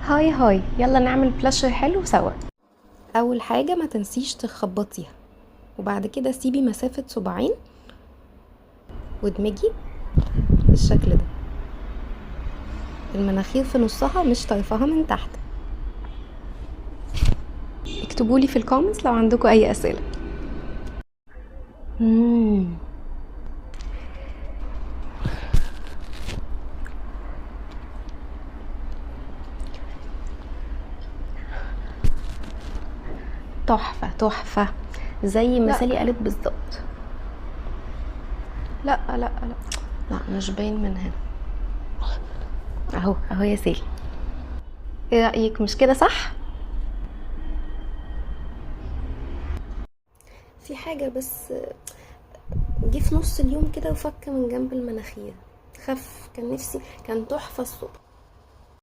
هاي هاي، يلا نعمل بلاشر حلو سوا. اول حاجة ما تنسيش تخبطيها، وبعد كده سيبي مسافة صباعين وادمجي بالشكل ده. المناخير في نصها مش طرفها من تحت. اكتبولي في الكومنتس لو عندكم اي اسئلة. تحفة تحفة، زي ما سالي قالت بالظبط. لا لا لا لا مش باين من هنا. اهو اهو يا سالي، ايه رأيك؟ مش كده صح؟ في حاجة بس جه في نص اليوم كده وفك من جنب المناخير، خف. كان نفسي، كان تحفة الصبح.